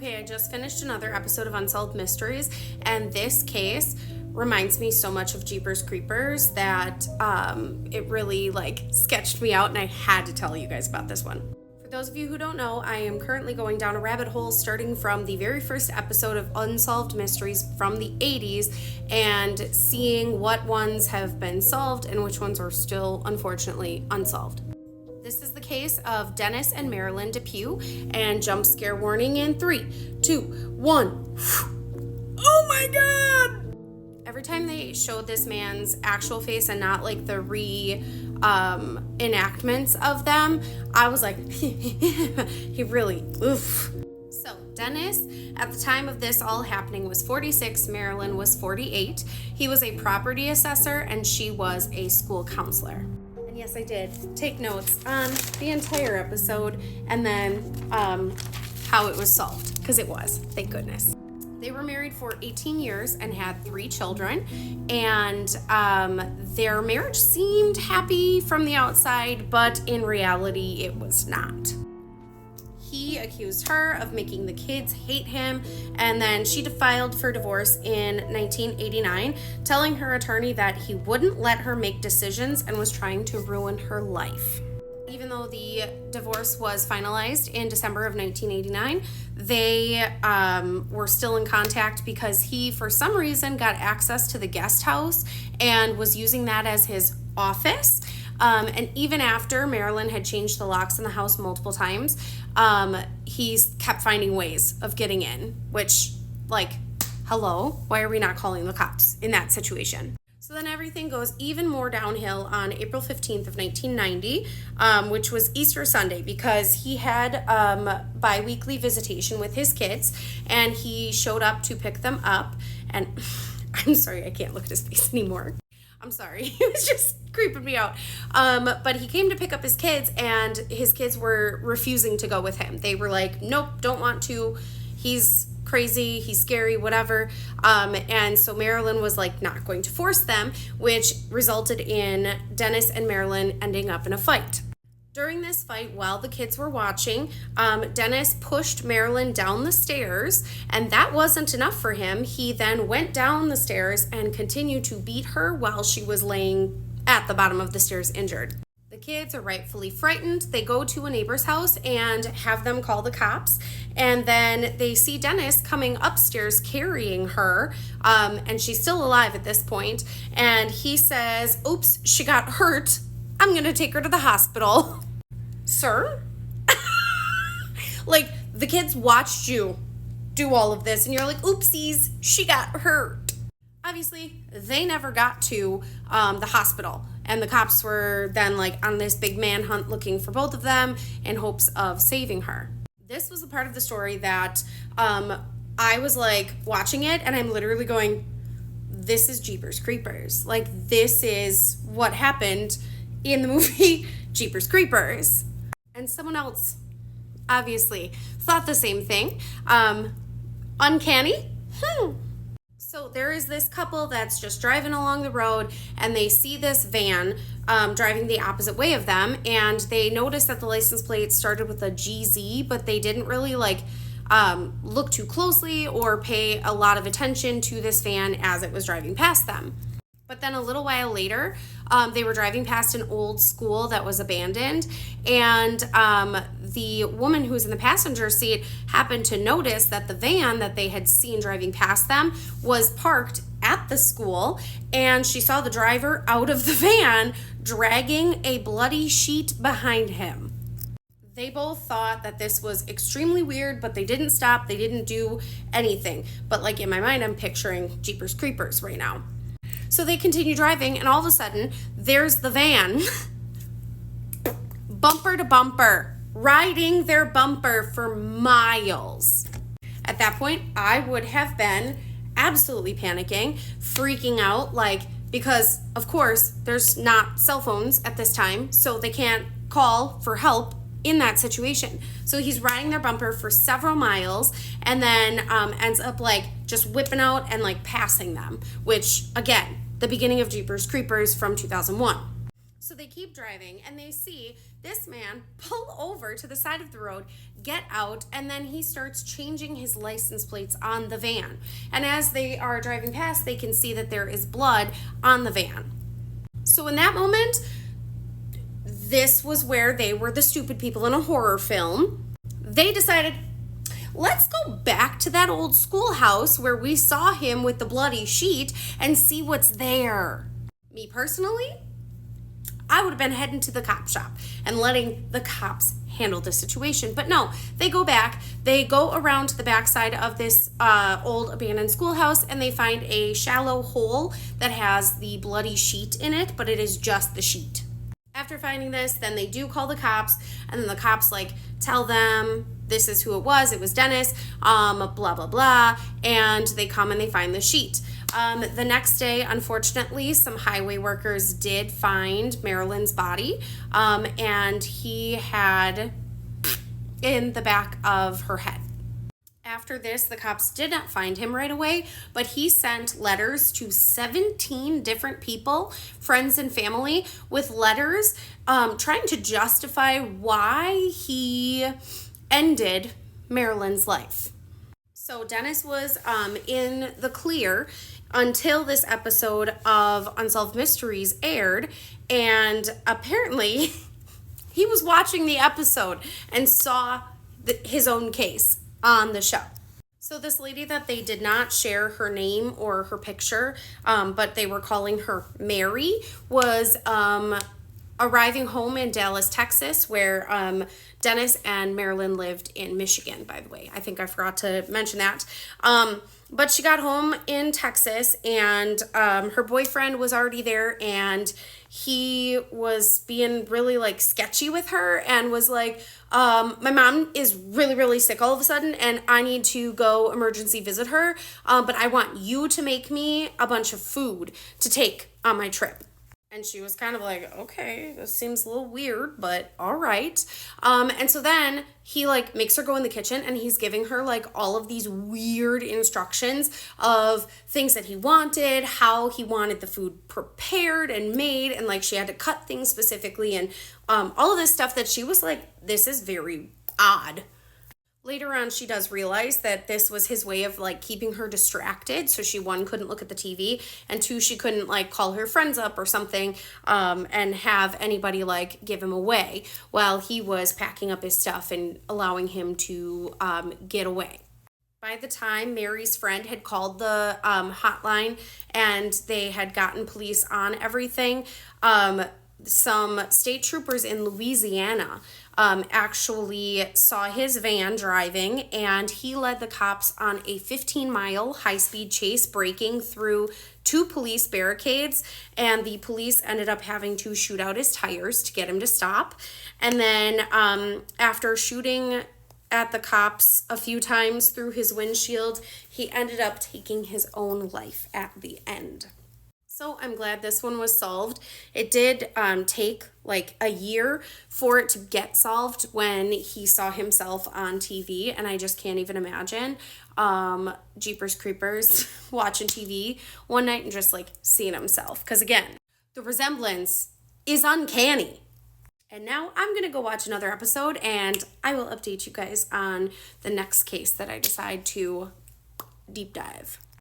Okay, I just finished another episode of Unsolved Mysteries, and this case reminds me so much of Jeepers Creepers that it really sketched me out, and I had to tell you guys about this one. For those of you who don't know, I am currently going down a rabbit hole starting from the very first episode of Unsolved Mysteries from the 80s and seeing what ones have been solved and which ones are still, unfortunately, unsolved. This is the case of Dennis and Marilyn Depew, and jump scare warning in 3, 2, 1. Oh my god! Every time they showed this man's actual face and not the enactments of them, I was like, he really, oof. So Dennis, at the time of this all happening, was 46, Marilyn was 48. He was a property assessor and she was a school counselor. And yes, I did take notes on the entire episode and then how it was solved, because it was, thank goodness. They were married for 18 years and had 3 children, and their marriage seemed happy from the outside, but in reality, it was not. He accused her of making the kids hate him, and then she filed for divorce in 1989, telling her attorney that he wouldn't let her make decisions and was trying to ruin her life. Even though the divorce was finalized in December of 1989, they were still in contact because he, for some reason, got access to the guest house and was using that as his office. And even after Marilyn had changed the locks in the house multiple times, he kept finding ways of getting in, which, hello, why are we not calling the cops in that situation? So then everything goes even more downhill on April 15th of 1990, which was Easter Sunday, because he had bi-weekly visitation with his kids, and he showed up to pick them up, and I'm sorry, I can't look at his face anymore. I'm sorry, it was just creeping me out. But he came to pick up his kids, and his kids were refusing to go with him. They were like, nope, don't want to. He's crazy, he's scary, whatever. And so Marilyn was not going to force them, which resulted in Dennis and Marilyn ending up in a fight. During this fight, while the kids were watching, Dennis pushed Marilyn down the stairs, and that wasn't enough for him. He then went down the stairs and continued to beat her while she was laying at the bottom of the stairs injured. The kids are rightfully frightened. They go to a neighbor's house and have them call the cops, and then they see Dennis coming upstairs carrying her, and she's still alive at this point, and he says, oops, she got hurt. I'm going to take her to the hospital. Sir? The kids watched you do all of this, and you're like, oopsies, she got hurt. Obviously, they never got to the hospital, and the cops were then on this big manhunt looking for both of them in hopes of saving her. This was a part of the story that I was watching it, and I'm literally going, this is Jeepers Creepers. This is what happened in the movie Jeepers Creepers. And someone else obviously thought the same thing. Uncanny? So there is this couple that's just driving along the road, and they see this van driving the opposite way of them, and they notice that the license plate started with a GZ, but they didn't really look too closely or pay a lot of attention to this van as it was driving past them. But then a little while later, they were driving past an old school that was abandoned, and the woman who was in the passenger seat happened to notice that the van that they had seen driving past them was parked at the school, and she saw the driver out of the van dragging a bloody sheet behind him. They both thought that this was extremely weird, but they didn't stop. They didn't do anything. But in my mind, I'm picturing Jeepers Creepers right now. So they continue driving, and all of a sudden, there's the van, bumper to bumper, riding their bumper for miles. At that point, I would have been absolutely panicking, freaking out, because, of course, there's not cell phones at this time, so they can't call for help in that situation. So he's riding their bumper for several miles, and then ends up just whipping out and passing them, which, again, the beginning of Jeepers Creepers from 2001. So they keep driving, and they see this man pull over to the side of the road, get out, and then he starts changing his license plates on the van. And as they are driving past, they can see that there is blood on the van. So in that moment, this was where they were the stupid people in a horror film. They decided, let's go back to that old schoolhouse where we saw him with the bloody sheet and see what's there. Me personally, I would have been heading to the cop shop and letting the cops handle the situation. But no, they go back, they go around to the backside of this old abandoned schoolhouse, and they find a shallow hole that has the bloody sheet in it, but it is just the sheet. After finding this, then they do call the cops, and then the cops tell them this is who it was Dennis, blah, blah, blah, and they come and they find the sheet. The next day, unfortunately, some highway workers did find Marilyn's body, and he had in the back of her head. After this, the cops did not find him right away, but he sent letters to 17 different people, friends and family, with letters trying to justify why he ended Marilyn's life. So Dennis was in the clear until this episode of Unsolved Mysteries aired, and apparently he was watching the episode and saw his own case on the show. So this lady that they did not share her name or her picture, but they were calling her Mary, was arriving home in Dallas, Texas, where Dennis and Marilyn lived in Michigan, by the way. I think I forgot to mention that. But she got home in Texas, and her boyfriend was already there, and he was being really sketchy with her and was like, my mom is really, really sick all of a sudden, and I need to go emergency visit her, but I want you to make me a bunch of food to take on my trip. And she was kind of like, okay, this seems a little weird, but all right. And so then he makes her go in the kitchen, and he's giving her all of these weird instructions of things that he wanted, how he wanted the food prepared and made, and she had to cut things specifically, and all of this stuff that she was like, this is very odd. Later on, she does realize that this was his way of keeping her distracted. So she, one, couldn't look at the TV, and two, she couldn't call her friends up or something and have anybody give him away while he was packing up his stuff and allowing him to get away. By the time Mary's friend had called the hotline and they had gotten police on everything, some state troopers in Louisiana actually saw his van driving, and he led the cops on a 15-mile high-speed chase, breaking through 2 police barricades, and the police ended up having to shoot out his tires to get him to stop. And then after shooting at the cops a few times through his windshield, he ended up taking his own life at the end. So I'm glad this one was solved. It did take a year for it to get solved when he saw himself on TV, and I just can't even imagine Jeepers Creepers watching TV one night and just seeing himself. Because again, the resemblance is uncanny. And now I'm going to go watch another episode, and I will update you guys on the next case that I decide to deep dive.